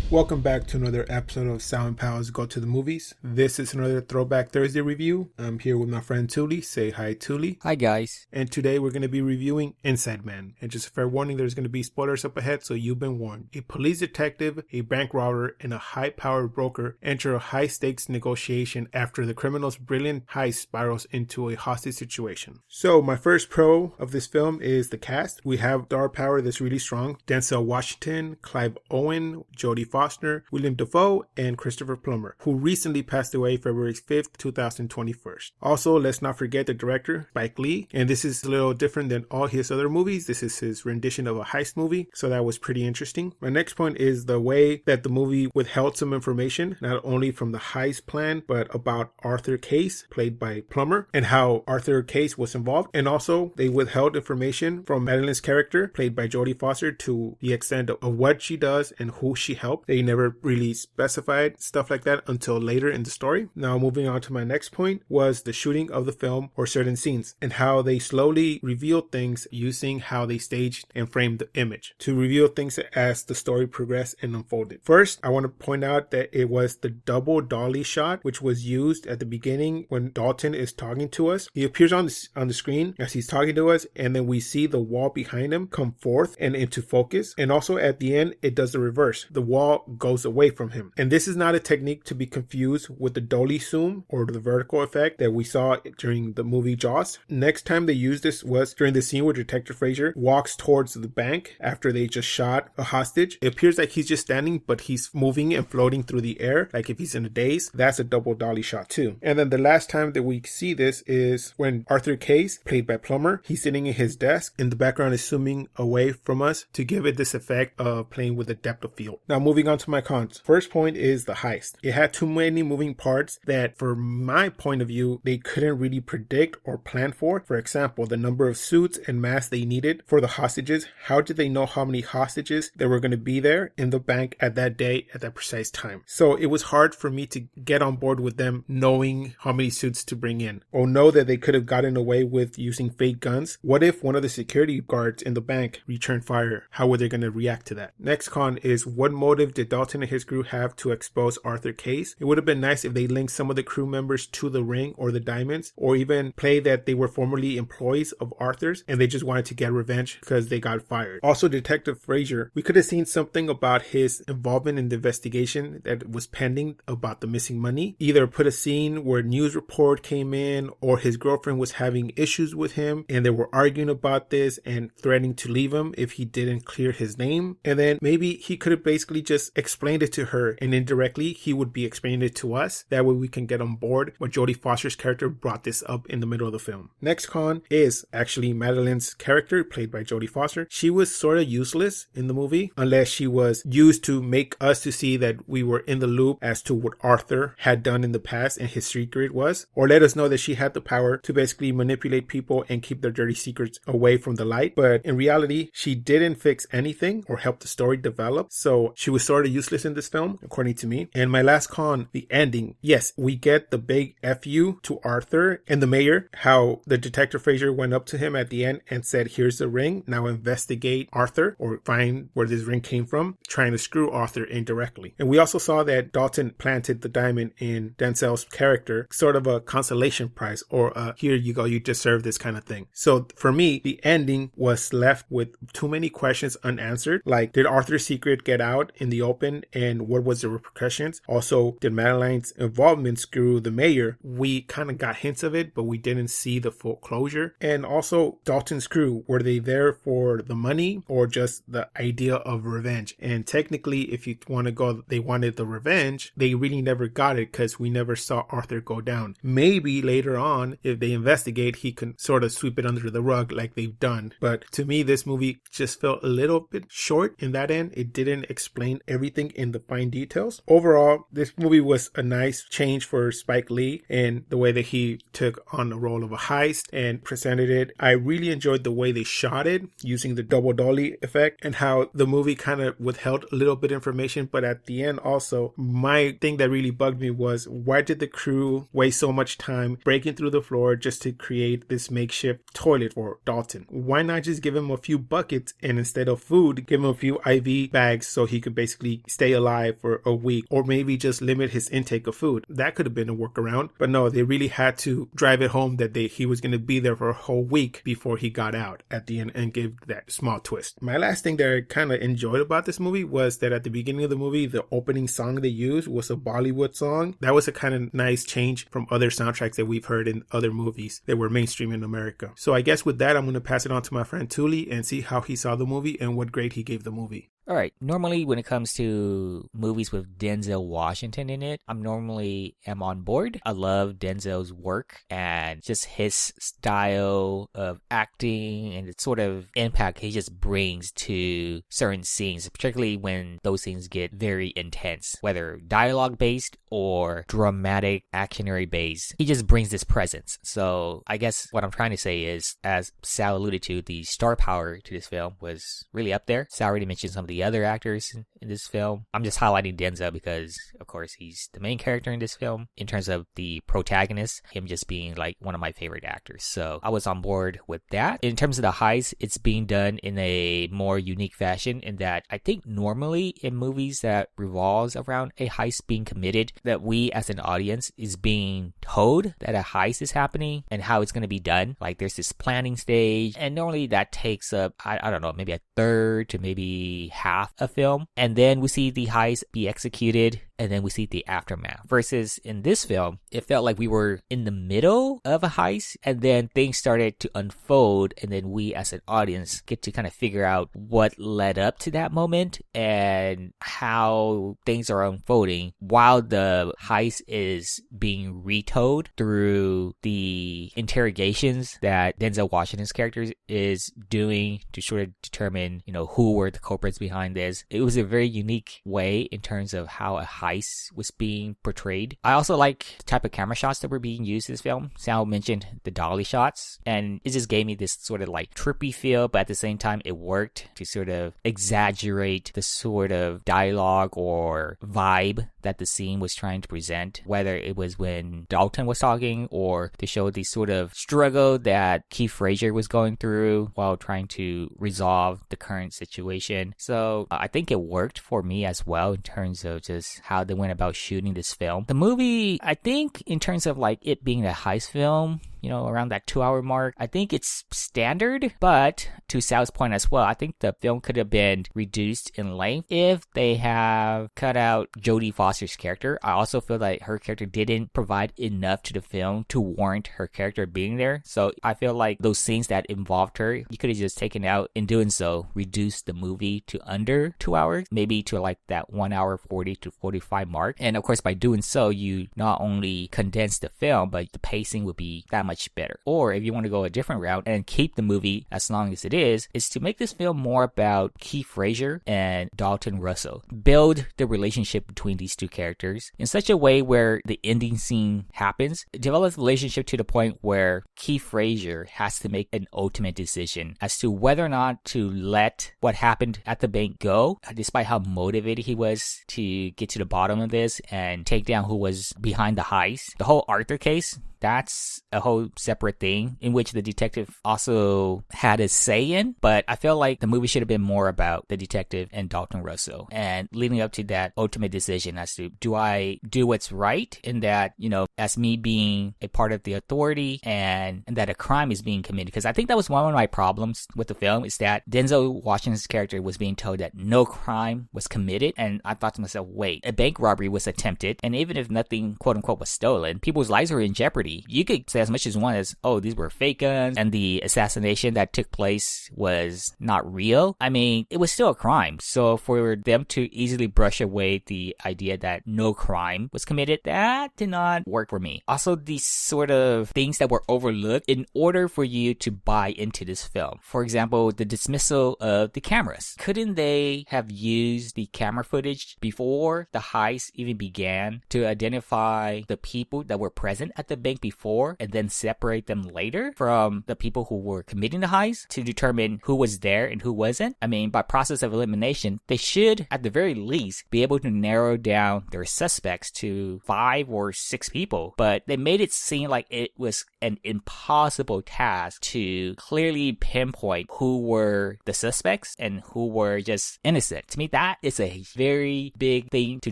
Welcome back to another episode of Sound Pals Go to the Movies. This is another Throwback Thursday review. I'm here with my friend Touly. Say hi, Touly. Hi, guys. And today we're going to be reviewing Inside Man. And just a fair warning, there's going to be spoilers up ahead, so you've been warned. A police detective, a bank robber, and a high-powered broker enter a high-stakes negotiation after the criminal's brilliant heist spirals into a hostage situation. So my first pro of this film is the cast. We have star power that's really strong. Denzel Washington, Clive Owen, Jodie Foster, William Dafoe, and Christopher Plummer, who recently passed away February 5th, 2021. Also, let's not forget the director, Spike Lee, and this is a little different than all his other movies. This is his rendition of a heist movie, so that was pretty interesting. My next point is the way that the movie withheld some information, not only from the heist plan, but about Arthur Case, played by Plummer, and how Arthur Case was involved. And also, they withheld information from Madeline's character, played by Jodie Foster, to the extent of what she does and who she helped. They never really specified stuff like that until later in the story. Now, moving on to my next point was the shooting of the film or certain scenes and how they slowly revealed things using how they staged and framed the image to reveal things as the story progressed and unfolded. First, I want to point out that it was the double dolly shot, which was used at the beginning when Dalton is talking to us. He appears on the screen as he's talking to us, and then we see the wall behind him come forth and into focus. And also at the end, it does the reverse. The wall goes away from him. And this is not a technique to be confused with the dolly zoom or the vertical effect that we saw during the movie Jaws. Next time they used this was during the scene where Detective Frazier walks towards the bank after they just shot a hostage. It appears like he's just standing, but he's moving and floating through the air like if he's in a daze. That's a double dolly shot too. And then the last time that we see this is when Arthur Case, played by Plummer, he's sitting in his desk and the background is zooming away from us to give it this effect of playing with the depth of field. Now, moving on to my cons. First point is the heist. It had too many moving parts that, for my point of view, they couldn't really predict or plan for. For example, the number of suits and masks they needed for the hostages. How did they know how many hostages there were going to be there in the bank at that day at that precise time? So it was hard for me to get on board with them knowing how many suits to bring in, or know that they could have gotten away with using fake guns. What if one of the security guards in the bank returned fire? How were they going to react to that? Next con is, what motive did Dalton and his crew have to expose Arthur Case? It would have been nice if they linked some of the crew members to the ring or the diamonds, or even play that they were formerly employees of Arthur's and they just wanted to get revenge because they got fired. Also, Detective Frazier, we could have seen something about his involvement in the investigation that was pending about the missing money. Either put a scene where a news report came in, or his girlfriend was having issues with him and they were arguing about this and threatening to leave him if he didn't clear his name. And then maybe he could have basically just explained it to her, and indirectly he would be explaining it to us. That way we can get on board when Jodie Foster's character brought this up in the middle of the film. Next con is actually Madeline's character, played by Jodie Foster. She was sort of useless in the movie, unless she was used to make us to see that we were in the loop as to what Arthur had done in the past and his secret was, or let us know that she had the power to basically manipulate people and keep their dirty secrets away from the light. But in reality, she didn't fix anything or help the story develop, so she was sort of useless in this film, according to me. And my last con, the ending. Yes, we get the big FU to Arthur and the mayor, how the Detective Frazier went up to him at the end and said, here's the ring, now investigate Arthur or find where this ring came from, trying to screw Arthur indirectly. And we also saw that Dalton planted the diamond in Denzel's character, sort of a consolation prize, or a here you go, you deserve this kind of thing. So for me, the ending was left with too many questions unanswered, like, did Arthur's secret get out in the open and what was the repercussions? Also, did Madeline's involvement screw the mayor? We kind of got hints of it, but we didn't see the full closure. And also, Dalton's crew, were they there for the money or just the idea of revenge? And technically, if you want to go, they wanted the revenge, they really never got it because we never saw Arthur go down. Maybe later on, if they investigate, he can sort of sweep it under the rug like they've done. But to me, this movie just felt a little bit short in that end. It didn't explain everything in the fine details. Overall, this movie was a nice change for Spike Lee and the way that he took on the role of a heist and presented it. I really enjoyed the way they shot it using the double dolly effect, and how the movie kind of withheld a little bit of information, but at the end also, my thing that really bugged me was, why did the crew waste so much time breaking through the floor just to create this makeshift toilet for Dalton? Why not just give him a few buckets, and instead of food, give him a few IV bags so he could basically basically stay alive for a week, or maybe just limit his intake of food. That could have been a workaround, but no, they really had to drive it home that he was going to be there for a whole week before he got out at the end, and give that small twist. My last thing that I kind of enjoyed about this movie was that at the beginning of the movie, the opening song they used was a Bollywood song. That was a kind of nice change from other soundtracks that we've heard in other movies that were mainstream in America. So I guess with that, I'm going to pass it on to my friend Touly and see how he saw the movie and what grade he gave the movie. All right. Normally, when it comes to movies with Denzel Washington in it, I'm on board. I love Denzel's work and just his style of acting and the sort of impact he just brings to certain scenes, particularly when those scenes get very intense, whether dialogue based or dramatic, actionary based. He just brings this presence. So I guess what I'm trying to say is, as Sal alluded to, the star power to this film was really up there. Sal already mentioned some of the other actors in this film. I'm just highlighting Denzel because, of course, he's the main character in this film. In terms of the protagonist, him just being like one of my favorite actors. So I was on board with that. In terms of the heist, it's being done in a more unique fashion in that I think normally in movies that revolves around a heist being committed, that we as an audience is being told that a heist is happening and how it's going to be done. Like there's this planning stage, and normally that takes up, I don't know, maybe a third to maybe half a film, and then we see the heist be executed, and then we see the aftermath. Versus in this film, it felt like we were in the middle of a heist, and then things started to unfold, and then we as an audience get to kind of figure out what led up to that moment and how things are unfolding while the heist is being retold through the interrogations that Denzel Washington's character is doing to sort of determine, who were the culprits behind this. It was a very unique way in terms of how a heist was being portrayed. I also like the type of camera shots that were being used in this film. Sal mentioned the dolly shots, and it just gave me this sort of like trippy feel, but at the same time it worked to sort of exaggerate the sort of dialogue or vibe that the scene was trying to present, whether it was when Dalton was talking or to show the sort of struggle that Keith Frazier was going through while trying to resolve the current situation. So I think it worked for me as well in terms of just how they went about shooting this film. The movie, I think in terms of like it being a heist film, around that 2-hour mark, I think it's standard, but to Sal's point as well, I think the film could have been reduced in length if they have cut out Jodie Foster's character. I also feel like her character didn't provide enough to the film to warrant her character being there. So I feel like those scenes that involved her, you could have just taken out. In doing so, reduced the movie to under 2 hours, maybe to like that 1 hour 40 to 45 mark. And of course, by doing so, you not only condense the film, but the pacing would be that much better. Or if you want to go a different route and keep the movie as long as it is to make this film more about Keith Frazier and Dalton Russell. Build the relationship between these two characters in such a way where the ending scene happens. Develop the relationship to the point where Keith Frazier has to make an ultimate decision as to whether or not to let what happened at the bank go, despite how motivated he was to get to the bottom of this and take down who was behind the heist. The whole Arthur case, that's a whole separate thing in which the detective also had a say in, but I feel like the movie should have been more about the detective and Dalton Russell and leading up to that ultimate decision as to, do I do what's right in that, as me being a part of the authority and that a crime is being committed. Because I think that was one of my problems with the film, is that Denzel Washington's character was being told that no crime was committed, and I thought to myself, wait, a bank robbery was attempted, and even if nothing quote unquote was stolen, people's lives were in jeopardy. You could say as much as one as, oh, these were fake guns and the assassination that took place was not real. I mean, it was still a crime. So for them to easily brush away the idea that no crime was committed, that did not work for me. Also, these sort of things that were overlooked in order for you to buy into this film. For example, the dismissal of the cameras. Couldn't they have used the camera footage before the heist even began to identify the people that were present at the bank think before and then separate them later from the people who were committing the heist to determine who was there and who wasn't. I mean, by process of elimination, they should, at the very least, be able to narrow down their suspects to 5 or 6 people. But they made it seem like it was an impossible task to clearly pinpoint who were the suspects and who were just innocent. To me, that is a very big thing to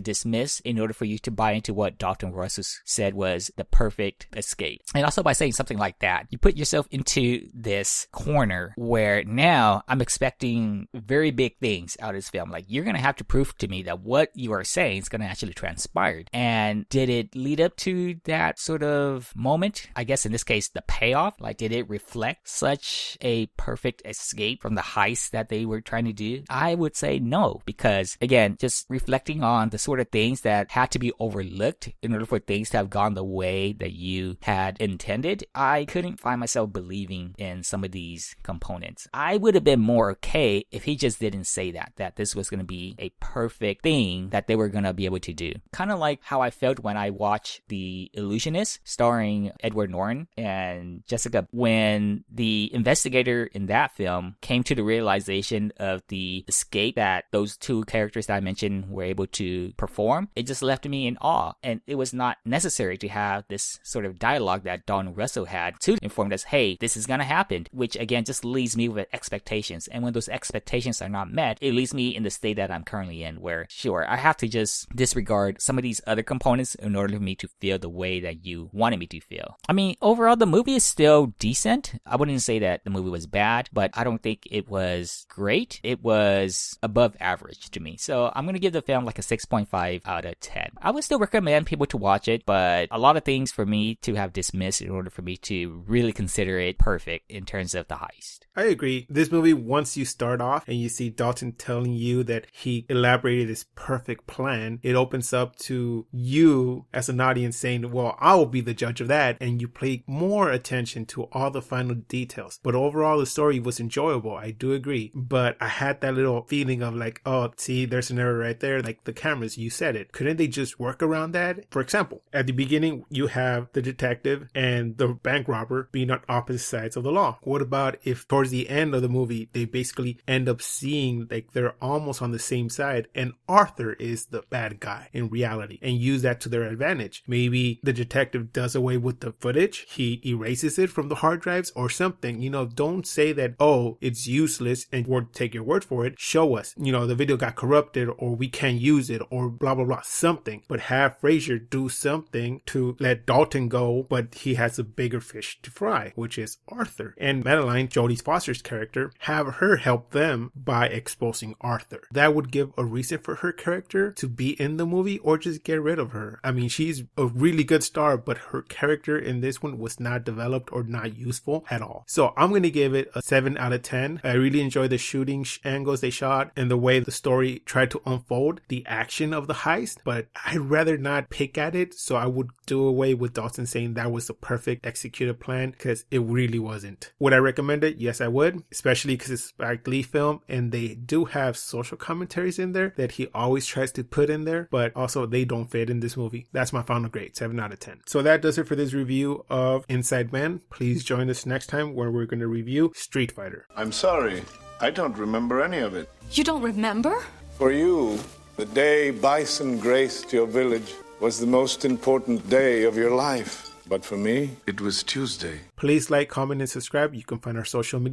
dismiss in order for you to buy into what Dalton Russell said was the perfect escape. And also by saying something like that, you put yourself into this corner where now I'm expecting very big things out of this film. Like, you're going to have to prove to me that what you are saying is going to actually transpire. And did it lead up to that sort of moment? I guess in this case, the payoff, like, did it reflect such a perfect escape from the heist that they were trying to do? I would say no, because again, just reflecting on the sort of things that had to be overlooked in order for things to have gone the way that you had intended, I couldn't find myself believing in some of these components. I would have been more okay if he just didn't say that this was going to be a perfect thing that they were going to be able to do. Kind of like how I felt when I watched The Illusionist starring Edward Norton and Jessica, when the investigator in that film came to the realization of the escape that those two characters that I mentioned were able to perform. It just left me in awe, and it was not necessary to have this sort of dialogue that Don Russell had to inform us, hey, this is gonna happen, which again just leaves me with expectations. And when those expectations are not met, it leaves me in the state that I'm currently in, where sure, I have to just disregard some of these other components in order for me to feel the way that you wanted me to feel. I mean, overall, the movie is still decent. I wouldn't say that the movie was bad, but I don't think it was great. It was above average to me. So I'm gonna give the film like a 6.5 out of 10. I would still recommend people to watch it, but a lot of things for me to have dismissed in order for me to really consider it perfect in terms of the heist. I agree. This movie, once you start off and you see Dalton telling you that he elaborated his perfect plan, it opens up to you as an audience saying, well, I will be the judge of that. And you pay more attention to all the final details. But overall, the story was enjoyable. I do agree. But I had that little feeling of like, oh, see, there's an error right there. Like the cameras, you said it. Couldn't they just work around that? For example, at the beginning, you have the detective and the bank robber being on opposite sides of the law. What about if towards the end of the movie, they basically end up seeing like they're almost on the same side and Arthur is the bad guy in reality and use that to their advantage? Maybe the detective does away with the footage. He erases it from the hard drives or something. You know, don't say that, oh, it's useless and we'll take your word for it. Show us, you know, the video got corrupted or we can't use it or blah, blah, blah, something. But have Fraser do something to let Dalton go, but he has a bigger fish to fry, which is Arthur. And Madeline, Jodie Foster's character, have her help them by exposing Arthur. That would give a reason for her character to be in the movie or just get rid of her. I mean, she's a really good star, but her character in this one was not developed or not useful at all. So I'm going to give it a 7 out of 10. I really enjoyed the shooting angles they shot and the way the story tried to unfold the action of the heist, but I'd rather not pick at it. So I would do away with Dalton saying that was the perfect executed plan, because it really wasn't. Would I recommend it? Yes, I would, especially because it's a Spike Lee film and they do have social commentaries in there that he always tries to put in there, but also they don't fit in this movie. That's my final grade, 7 out of 10. So that does it for this review of Inside Man. Please join us next time where we're going to review Street Fighter. I'm sorry, I don't remember any of it. You don't remember? For you, the day Bison graced your village was the most important day of your life. But for me, it was Tuesday. Please like, comment, and subscribe. You can find our social media